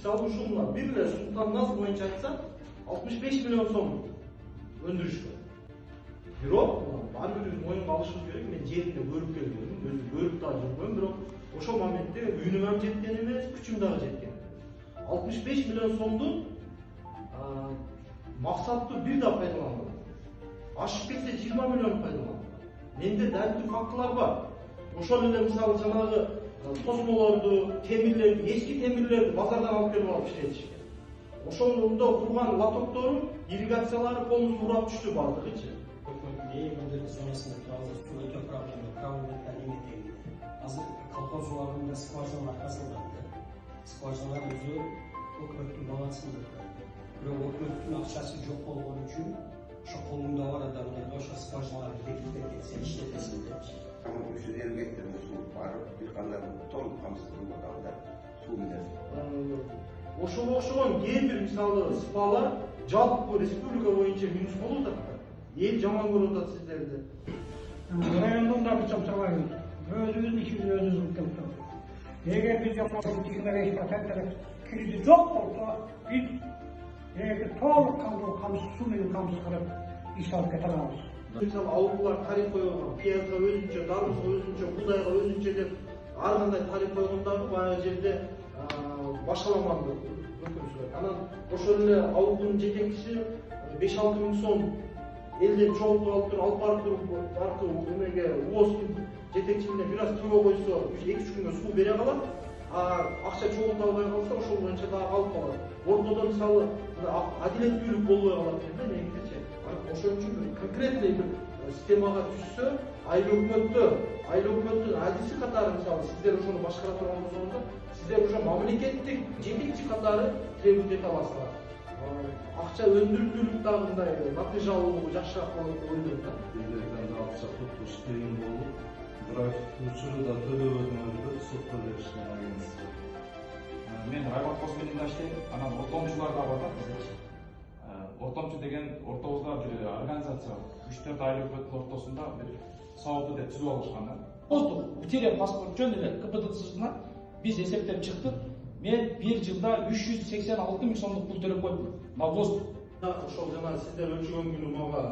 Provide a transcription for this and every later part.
Мисалы ушул бир эле Султан-Наз боюнча айтсак 65 миллион сом өндүрүш бар. Бирок ар бирибиз моюнга алышыбыз керек, мен жеринде көрүп келгенмин, өзү көрүп дагы жүргөм, бирок ошол моментте үнүм жеткен эмес, күчүм дагы жеткен эмес. 65 миллион сомду максаттуу бир да пайдаланбадым. Ашып кетсе 20 миллион пайдаландым. Менде дәлдүү фактылар бар. Ошол эле мисалы жанагы тосмолорду, темирлерди, эски темирлерди базардан алып келип алып иштетишкен. Ошондо курган лотоктору, ирригациялары полностью урап түштү бардыгычы. Өндөрү зонасында азыр суу өтө проблема, правильно эметеги. Азыр колхозлардын скважиналар казылган. Скважиналар өзү өкмөттүн балансында. Бирок өкмөттүн акчасы жок болгон үчүн ошо колунда бар адамдарга ошо скважиналарды бекитип кетсе иштетесиң депчи. Ama 350 getirin su var, bir kadar ton kamsızlığından da su gider. Ошого окшогон кээ бир мисалы спалар жалпы республика боюнча минус болуп атат. Эл жаман көрүп атат сиздерди. Rayondan da bir çapsalayız. Özümüzün işimizi özümüz kılıyoruz. Eğer biz yapmadığımız işlere işleterek krizi çok olsa biz to'liq kamsiz suvning kamsiz qilib ish olib keta olamiz. Мисалы ауылдар тарих койгон, пиязга өзүнчө, дарбызга өзүнчө, буудайга өзүнчө деп ар кандай тарих койгондагы баягы жерде башаламанды өкүнүчү. Анан ошол эле ауылдун жетекчиси 5-6 миң сом элден чогултуп алып туруп, алып барып туруп, аркы эмеге УОЗдун жетекчи менен бир аз тийбей койсо, 2-3 күнгө суу бере калат. Акча чогултуп албай калса, ошол боюнча дагы калып калат. Ортодо мисалы адилеттүүлүк болбой калат экен да негизичи. Ошон үчүн конкретный бир системага түшсө, айыл өкмөттүн адиси катары мисалы сиздер ошону башкара турган болсоңуздар, сиздер ошо мамлекеттик жетекчи катары требовать эте аласыздар. Акча өндүрүлүп дагы мындай натыйжалуулугу жакшыраак болот деп ойлойм да. Биздерден да акча тутуш кыйын болуп, бирок учурда төлөбөдүңөрдү сотко беришкен агентство. Мен Раймат Косменинде иштейм, анан ортомчулар да бар да бизде. Ортомчу деген ортобузда бир организация, 3-4 айыл өкмөттүн ортосунда бир сабылды деп түзүп алышкан да. Просто утеря паспорт жөн эле КПДЦсына биз эсептеп чыктык. Мен бир жылда 386 миң сомдук пул төлөп койдум. Навоз. Ошол жана сиздер өчүгөн күнү мага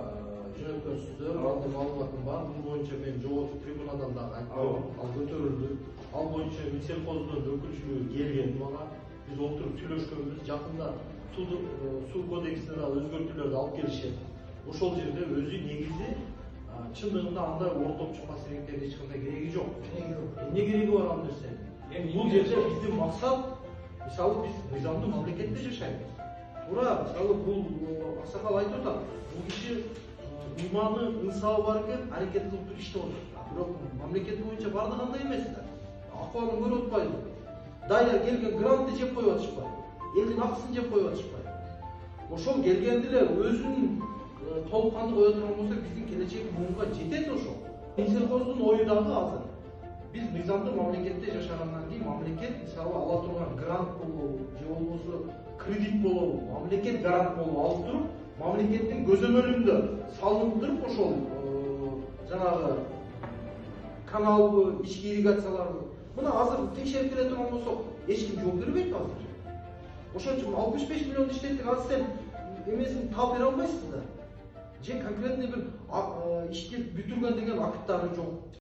жөнөткөнсүздөр, алдын маалыматым бар. Бул боюнча мен жогорку трибунадан дагы айттым. Ал көтөрүлдү. Ал боюнча Минсельхоздун өкүлчүлүгү келген мага. Биз отуруп сүйлөшкөнбүз. Жакында суу кодексине дагы өзгөртүүлөрдү алып келишет. Ошол жерде өзү негизи чындыгында андай ортомчу посредниктерге эч кандай кереги жок. Эмне кереги бар ал нерсенин? Бул жерде биздин максат, мисалы биз мыйзамдуу мамлекетте жашайбыз. Туура, мисалы бул аксакал айтып атат, бул киши ыйманы, ынсабы бар экен, аракет кылып туруп иштеп атат. Бирок мамлекет боюнча баардыгы андай эмес да. Акыбалын көрүп атпайбы? Дайра келген грантты жеп коюп атышпайбы? Элдин акысын жеп коюп атышпайбы? Ошол келгенди эле өзүнүн толук кандуу кое турган болсо биздин келечек муунга жетет ошол. Минсельхоздун ою дагы азыр. Биз мыйзамдуу мамлекетте жашагандан кийин мамлекет мисалы ала турган грант болобу, же болбосо кредит болобу, мамлекет грант болуп алып туруп, мамлекеттин көзөмөлүндө салынып туруп ошол жанагы каналбы, ички ирригацияларды. Мына азыр текшерип келе турган болсок, эч ким жооп бербейт азыр. Ошон үчүн 65 миллион иштеттик, азыр сен эмесин таап бере албайсың да. Же конкретный бир ишти бүтүргөн деген акттары жок.